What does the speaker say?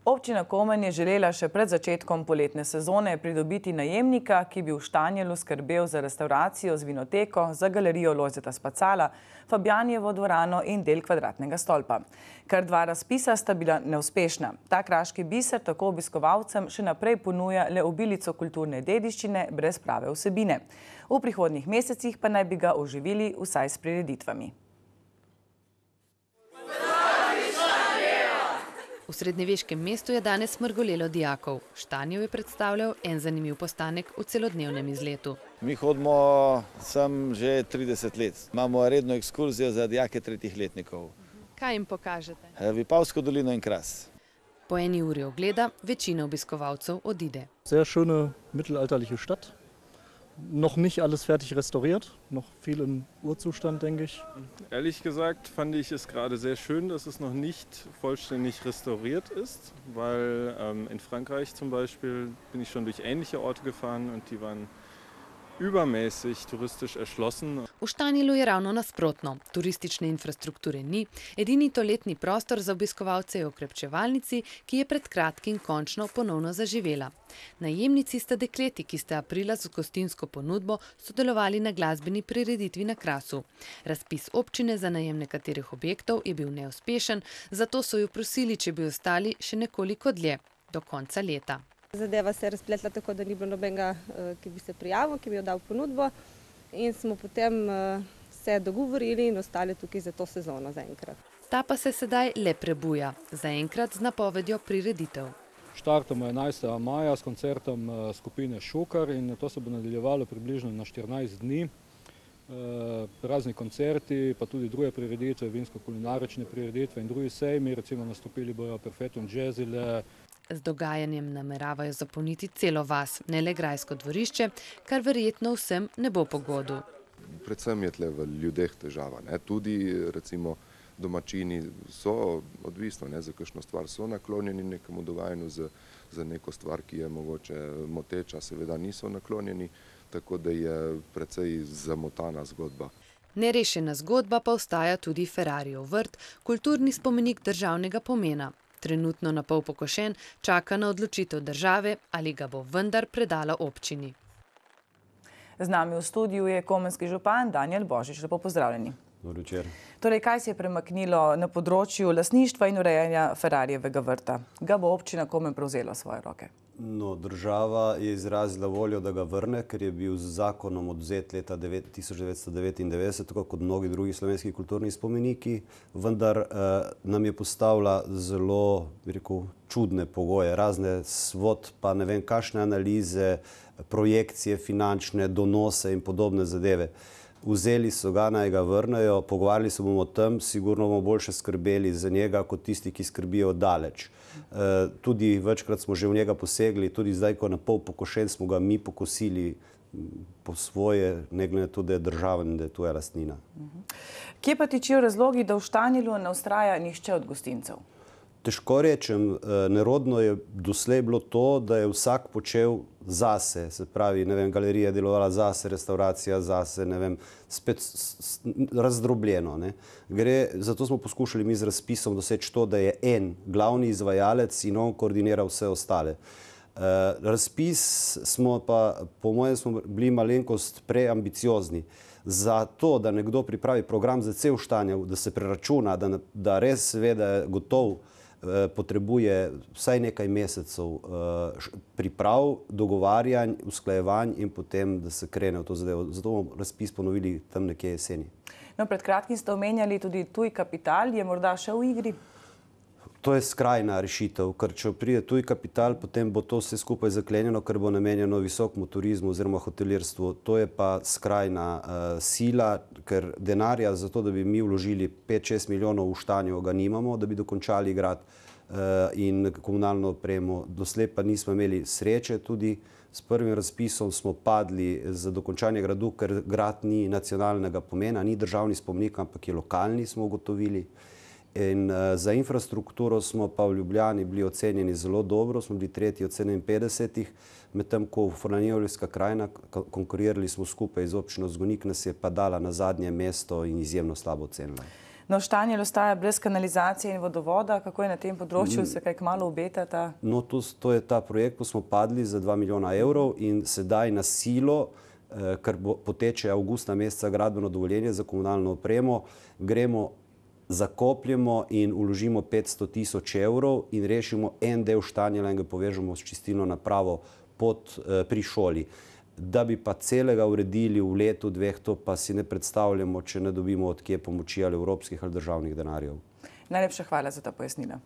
Občina Komen je želela še pred začetkom poletne sezone pridobiti najemnika, ki bi v Štanjelu skrbel za restauracijo z vinoteko, za galerijo Lojzeta Spacala, Fabjanjevo dvorano in del Kvadratnega stolpa. Kar 2 razpisa sta bila neuspešna. Ta kraški biser tako obiskovalcem še naprej ponuja le obilico kulturne dediščine brez prave vsebine. V prihodnjih mesecih pa naj bi ga oživili vsaj s prireditvami. V srednjeveškem mestu je danes mrgolelo dijakov. Štanjev je predstavljal en zanimiv postanek v celodnevnem izletu. Mi hodimo sem že 30 let. Imamo redno ekskurzijo za dijake 3. letnikov. Kaj jim pokažete? Vipavsko dolino in Kras. Po eni uri ogleda večina obiskovalcev odide. Sehr schöne mittelalterliche Stadt. Noch nicht alles fertig restauriert, noch viel im Urzustand, denke ich. Ehrlich gesagt fand ich es gerade sehr schön, dass es noch nicht vollständig restauriert ist, weil in Frankreich zum Beispiel bin ich schon durch ähnliche Orte gefahren und die waren übermäßig touristisch erschlossen. V Štanjelu je ravno nasprotno. Turistične infrastrukture ni. Edini toaletni prostor za obiskovalce je v okrepčevalnici, ki je pred kratkim končno ponovno zaživela. Najemnici sta dekleti, ki sta aprila z gostinsko ponudbo sodelovali na glasbeni prireditvi na Krasu. Razpis občine za najem nekaterih objektov je bil neuspešen, zato so jo prosili, če bi ostali še nekoliko dlje, do konca leta. Zadeva se je razpletla tako, da ni bilo nobenega, ki bi se prijavil, ki bi jo dal ponudbo, in smo potem se dogovorili in ostali tukaj za to sezono zaenkrat. Ta pa se sedaj le prebuja, zaenkrat z napovedjo prireditev. Štartamo 11. maja s koncertom skupine Šukar in to se bo nadaljevalo približno na 14 dni. Razni koncerti, pa tudi druge prireditve, vinsko-kulinarične prireditve in drugi sejmi, recimo nastopili bojo Perfetum Jazzile. Z dogajanjem nameravajo zapolniti celo vas, ne le grajsko dvorišče, kar verjetno vsem ne bo po godu. Predvsem je tle v ljudeh težava. Tudi recimo domačini so odvisno, za kakšno stvar so naklonjeni nekemu dogajanju, za neko stvar, ki je mogoče moteča, seveda niso naklonjeni, tako da je precej zamotana zgodba. Nerešena zgodba pa ostaja tudi Ferrarijev vrt, kulturni spomenik državnega pomena. Trenutno na pol pokošen, čaka na odločitev države, ali ga bo vendar predala občini. Z nami v studiu je komenski župan Danijel Božič. Lepo pozdravljeni. Dobro večer. Torej, kaj se je premaknilo na področju lastništva in urejanja Ferrarijevega vrta? Ga bo občina Komen prevzela v svoje roke? Država je izrazila voljo, da ga vrne, ker je bil z zakonom odvzet leta 1999, tako kot mnogi drugi slovenski kulturni spomeniki, vendar nam je postavila zelo, bi rekel, čudne pogoje, razne svod, pa ne vem kakšne analize, projekcije, finančne donose in podobne zadeve. Vzeli so ga, naj ga vrnejo, pogovarjali se bomo o tem, sigurno bomo boljše skrbeli za njega kot tisti, ki skrbijo daleč. Tudi večkrat smo že v njega posegli, tudi zdaj, ko je na pol pokošen, smo ga mi pokosili po svoje, ne glede na to, da je država in da je tuja lastnina. Kje pa tičijo razlogi, da v Štanjelu ne vztraja nihče od gostincev? Težko rečem, nerodno je doslej bilo to, da je vsak počel zase, se pravi, ne vem, galerija je delovala zase, restauracija zase, ne vem, spet razdrobljeno. Zato smo poskušali mi z razpisom doseči to, da je en glavni izvajalec in on koordinira vse ostale. Razpis smo pa, po mojem, smo bili malenkost preambiciozni. Za to, da nekdo pripravi program za cel Štanjev, da se preračuna, da res ve, da je gotov, potrebuje vsaj nekaj mesecev priprav, dogovarjanj, usklajevanj in potem, da se krene v to zadevo. Zato bomo razpis ponovili tam nekje jeseni. Pred kratkim ste omenjali tudi tuj kapital, je morda še v igri? To je skrajna rešitev, ker če pride tuj kapital, potem bo to vse skupaj zaklenjeno, ker bo namenjeno visokemu turizmu oziroma hotelirstvu. To je pa skrajna sila, ker denarja za to, da bi mi vložili 5-6 milijonov v Štanjevo, ga nimamo, da bi dokončali grad in komunalno opremo. Doslej pa nismo imeli sreče, tudi s prvim razpisom smo padli za dokončanje gradu, ker grad ni nacionalnega pomena, ni državni spomenik, ampak je lokalni, smo ugotovili. In za infrastrukturo smo pa v Ljubljani bili ocenjeni zelo dobro, smo bili 3. od 57, medtem ko v Franjevljska krajina konkurirali smo skupaj z občino Zgonik, nas je pa dala na zadnje mesto in izjemno slabo ocenila. No, Štanjel ostaja brez kanalizacije in vodovoda. Kako je na tem področju? Se kaj kmalu obetata? No, to je ta projekt, ko smo padli za 2 milijona evrov in sedaj na silo, ker poteče avgusta meseca gradbeno dovoljenje za komunalno opremo, gremo, zakopljemo in vložimo 500 000 evrov in rešimo en del Štanjela in ga povežemo s čistilno napravo pri šoli. Da bi pa celega uredili v letu, dveh, to pa si ne predstavljamo, če ne dobimo od kje pomoči ali evropskih ali državnih denarjev. Najlepša hvala za ta pojasnila.